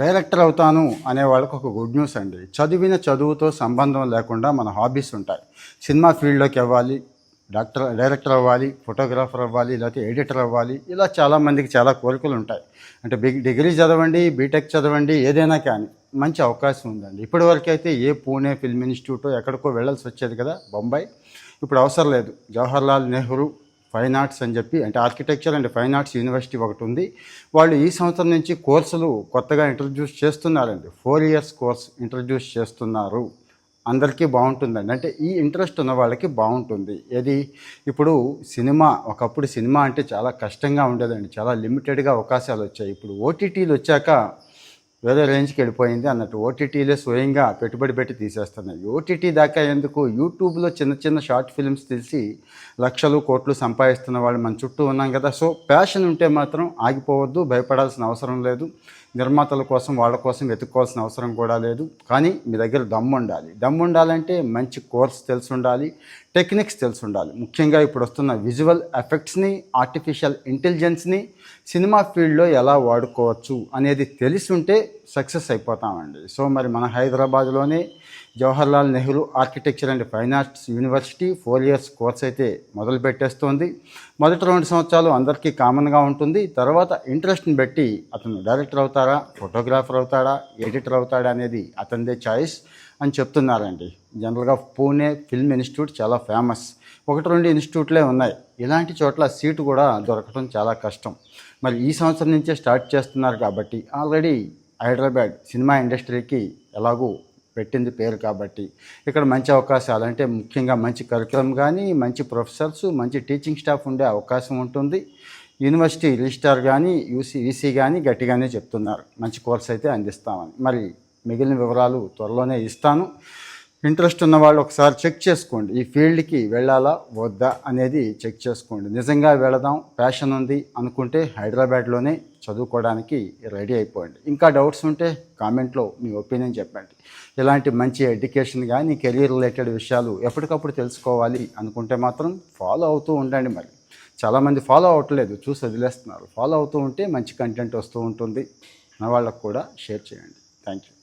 Director అవుతాను అనే వాళ్ళకి ఒక గుడ్ న్యూస్ అండి. చదువుతో సంబంధం లేకుండా మన హాబీస్ ఉంటాయి. సినిమా ఫీల్డ్లోకి అవ్వాలి, డైరెక్టర్ అవ్వాలి, ఫోటోగ్రాఫర్ అవ్వాలి, లేకపోతే ఎడిటర్ అవ్వాలి, ఇలా చాలామందికి చాలా కోరికలు ఉంటాయి. అంటే డిగ్రీ చదవండి, బీటెక్ చదవండి, ఏదైనా కానీ మంచి అవకాశం ఉందండి. ఇప్పటివరకు అయితే పూణే ఫిల్మ్ ఇన్స్టిట్యూట్ ఎక్కడికో వెళ్ళాల్సి వచ్చేది కదా, బొంబాయి. ఇప్పుడు అవసరం లేదు. జవహర్లాల్ నెహ్రూ ఫైన్ ఆర్ట్స్ అని చెప్పి, అంటే architecture and fine arts university ఒకటి ఉంది. వాళ్ళు ఈ సంవత్సరం నుంచి కోర్సులు కొత్తగా ఇంట్రడ్యూస్ చేస్తున్నారండి. 4 years కోర్స్ ఇంట్రడ్యూస్ చేస్తున్నారు. అందరికీ బాగుంటుందండి. అంటే ఈ ఇంట్రెస్ట్ ఉన్న వాళ్ళకి బాగుంటుంది. ఇప్పుడు ఒకప్పుడు సినిమా అంటే చాలా కష్టంగా ఉండేదండి. చాలా లిమిటెడ్గా అవకాశాలు వచ్చాయి. ఇప్పుడు ఓటీటీలు వచ్చాక వేరే రేంజ్కి వెళ్ళిపోయింది అన్నట్టు. ఓటీటీలే స్వయంగా పెట్టుబడి పెట్టి తీసేస్తున్నాయి. ఓటీటీ దాకా ఎందుకు, యూట్యూబ్లో చిన్న చిన్న షార్ట్ ఫిల్మ్స్ తీసి లక్షలు కోట్లు సంపాదిస్తున్న వాళ్ళు మన చుట్టూ ఉన్నాం కదా. సో ప్యాషన్ ఉంటే మాత్రం ఆగిపోవద్దు, భయపడాల్సిన అవసరం లేదు. నిర్మాతల కోసం వాళ్ళ కోసం వెతుక్కోవాల్సిన అవసరం కూడా లేదు. కానీ మీ దగ్గర దమ్ము ఉండాలి. దమ్ము ఉండాలంటే మంచి కోర్స్ తెలిసి ఉండాలి, టెక్నిక్స్ తెలిసి ఉండాలి. ముఖ్యంగా ఇప్పుడు వస్తున్న విజువల్ ఎఫెక్ట్స్ని, ఆర్టిఫిషియల్ ఇంటెలిజెన్స్ని సినిమా ఫీల్డ్లో ఎలా వాడుకోవచ్చు అనేది తెలిసి ఉంటే సక్సెస్ అయిపోతామండి. సో మరి మన హైదరాబాద్లోనే Jawaharlal Nehru architecture and fine arts university 4 years course అయితే మొదలు పెట్టేస్తోంది. మొదటి 2 సంవత్సరాలు అందరికీ కామన్గా ఉంటుంది. తర్వాత ఇంట్రెస్ట్ని బట్టి అతను డైరెక్టర్ అవుతారా, ఫోటోగ్రాఫర్ అవుతాడా, ఎడిటర్ అవుతాడా అనేది అతనిదే చాయిస్ అని చెప్తున్నారండి. జనరల్గా పూణే ఫిల్మ్ ఇన్స్టిట్యూట్ చాలా ఫేమస్. 1-2 ఇన్స్టిట్యూట్లే ఉన్నాయి. ఇలాంటి చోట్ల సీటు కూడా దొరకడం చాలా కష్టం. మరి ఈ సంవత్సరం నుంచే స్టార్ట్ చేస్తున్నారు కాబట్టి, ఆల్రెడీ హైదరాబాద్ సినిమా ఇండస్ట్రీకి ఎలాగూ పెట్టింది పేరు కాబట్టి, ఇక్కడ మంచి అవకాశాలు, అంటే ముఖ్యంగా మంచి కరికులం కానీ, మంచి ప్రొఫెసర్స్, మంచి టీచింగ్ స్టాఫ్ ఉండే అవకాశం ఉంటుంది. యూనివర్సిటీ రిజిస్ట్రార్ కానీ, వీసీ కానీ గట్టిగానే చెప్తున్నారు మంచి కోర్స్ అయితే అందిస్తామని. మరి మిగిలిన వివరాలు త్వరలోనే ఇస్తాను. ఇంట్రెస్ట్ ఉన్న వాళ్ళు ఒకసారి చెక్ చేసుకోండి. ఈ ఫీల్డ్కి వెళ్ళాలా వద్దా అనేది చెక్ చేసుకోండి. నిజంగా వెళదాం, ప్యాషన్ ఉంది అనుకుంటే హైదరాబాద్లోనే చదువుకోవడానికి రెడీ అయిపోండి. ఇంకా డౌట్స్ ఉంటే కామెంట్లో మీ ఒపీనియన్ చెప్పండి. ఇలాంటి మంచి ఎడ్యుకేషన్ కానీ, కెరీర్ రిలేటెడ్ విషయాలు ఎప్పటికప్పుడు తెలుసుకోవాలి అనుకుంటే మాత్రం ఫాలో అవుతూ ఉండండి. మరి చాలామంది ఫాలో అవ్వట్లేదు, చూసి వదిలేస్తున్నారు. ఫాలో అవుతూ ఉంటే మంచి కంటెంట్ వస్తూ ఉంటుంది. మన వాళ్ళకు కూడా షేర్ చేయండి. Thank you.